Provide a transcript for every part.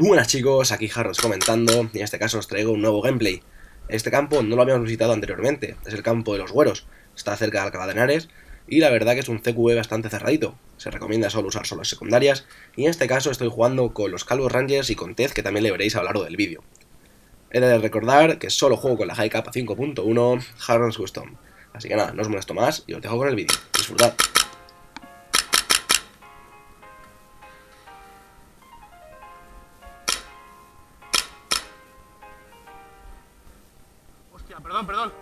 Buenas chicos, aquí Harros comentando, y en este caso os traigo un nuevo gameplay. Este campo no lo habíamos visitado anteriormente, es el campo de los Güeros, está cerca de Alcalá de Henares, y la verdad que es un CQE bastante cerradito, se recomienda solo usar solas secundarias, y en este caso estoy jugando con los Calvos Rangers y con Tez, que también le veréis a lo largo del vídeo. He de recordar que solo juego con la High Cap 5.1 Harros Custom, así que nada, no os molesto más y os dejo con el vídeo, disfrutad. Hostia, perdón.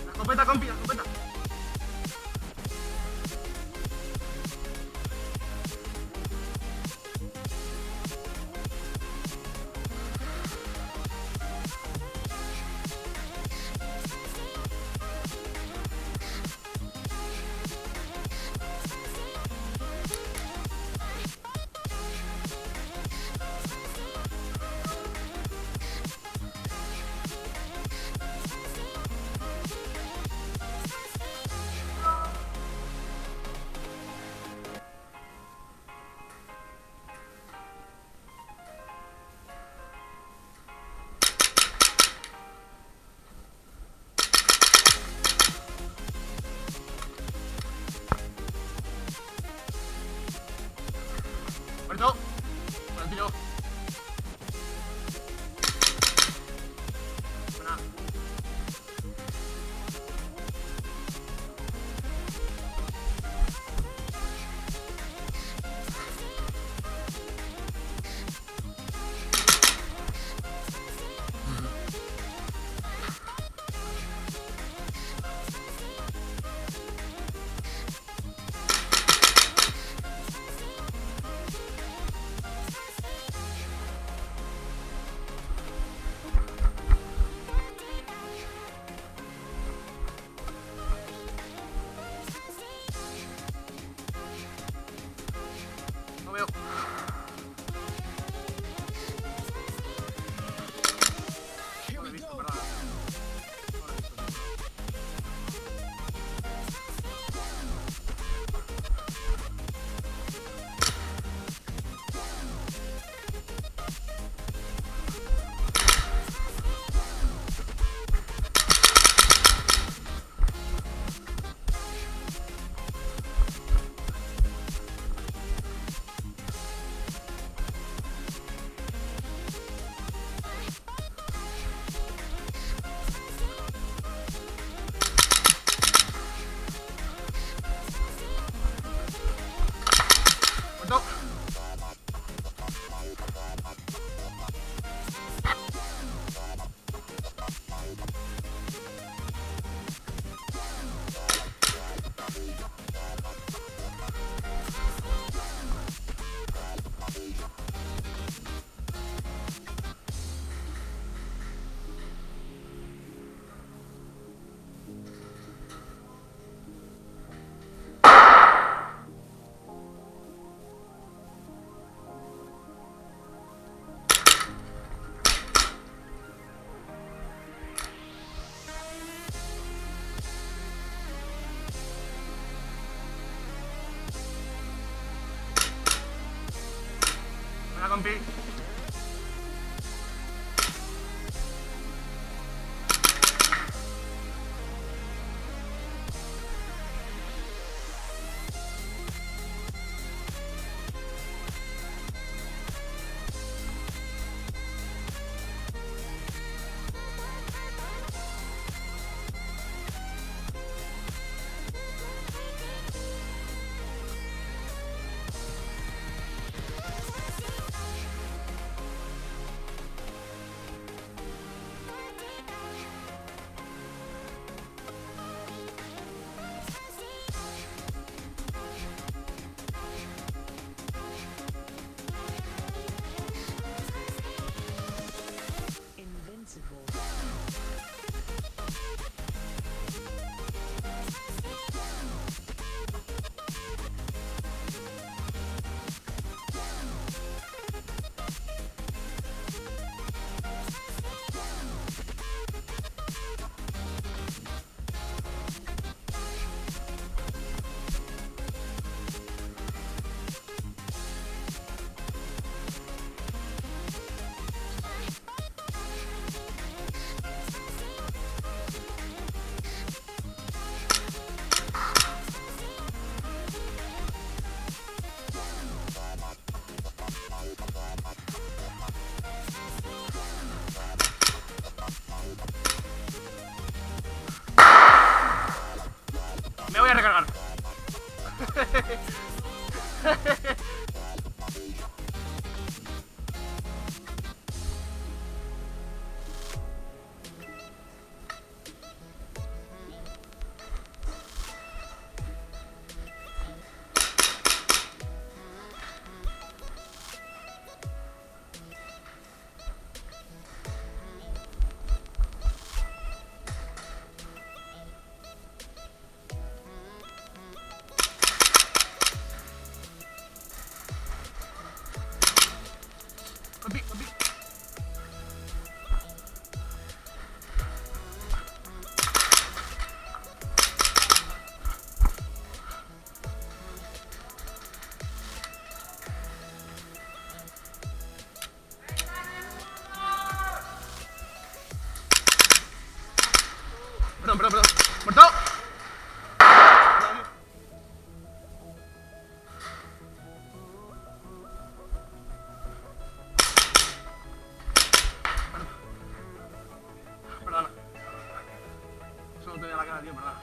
La escopeta, compi, la escopeta. Muerto. Por el tiro. Buena. No veo. No lo he visto, perdón. No lo he visto. Muerto. Buena, compi. Perdón, perdón, perdón. ¡Muerto! Perdona. Solo tenía la cara, tío, perdona.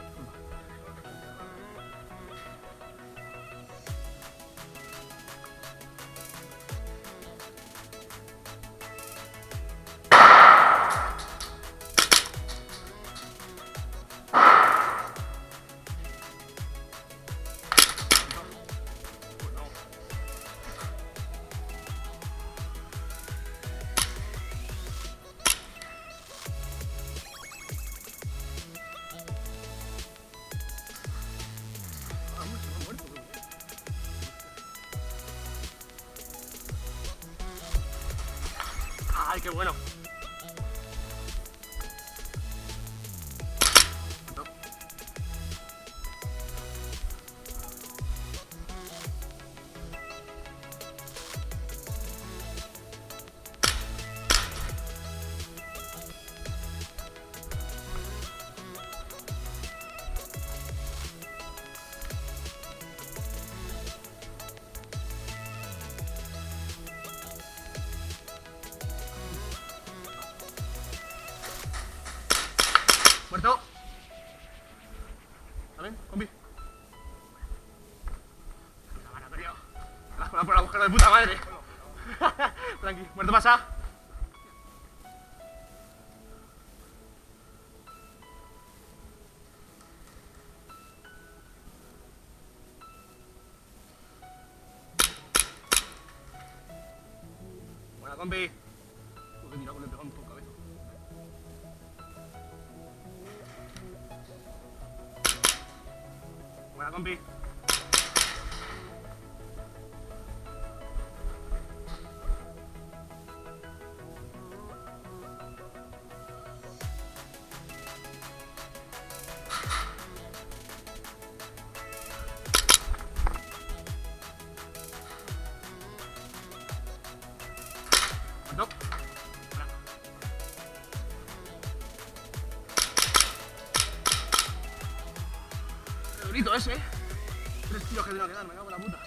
¡Ay, qué bueno! ¡Muerto! ¿Vale, compi? La mano, tío. Las colas por el agujero de puta madre. Tranqui, muerto pasa. Buena, compi. Uy, mira, le he pegado un poco cabeza. Buena, compi. No. Qué durito ese, 3 tiros que tengo que dar, me cago en la puta.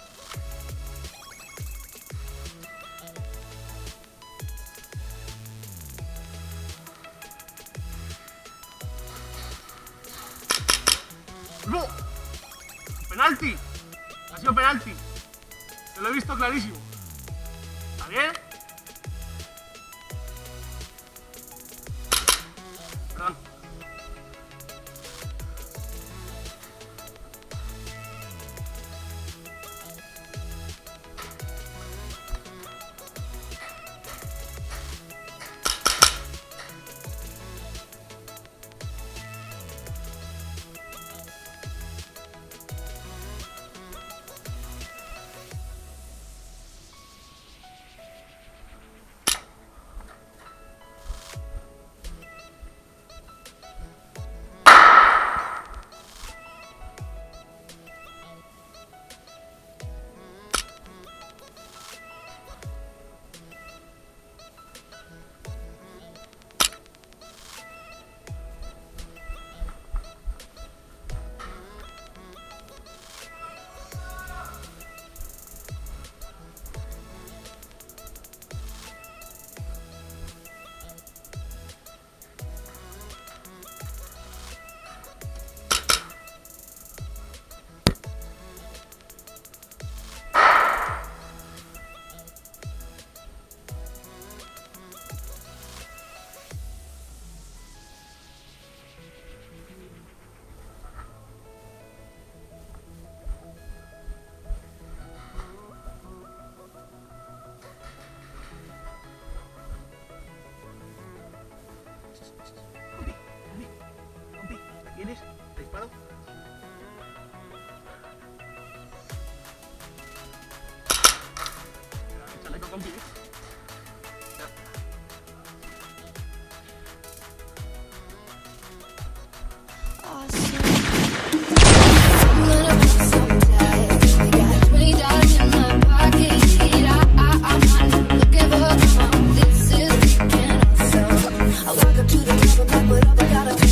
¡No! ¡Penalti! Ha sido penalti. Te lo he visto clarísimo. ¿Está bien? Perdón. ¿Quieres? ¿Te disparo? Chaleco, compi. I walk up to the top, I'm like, what up, I gotta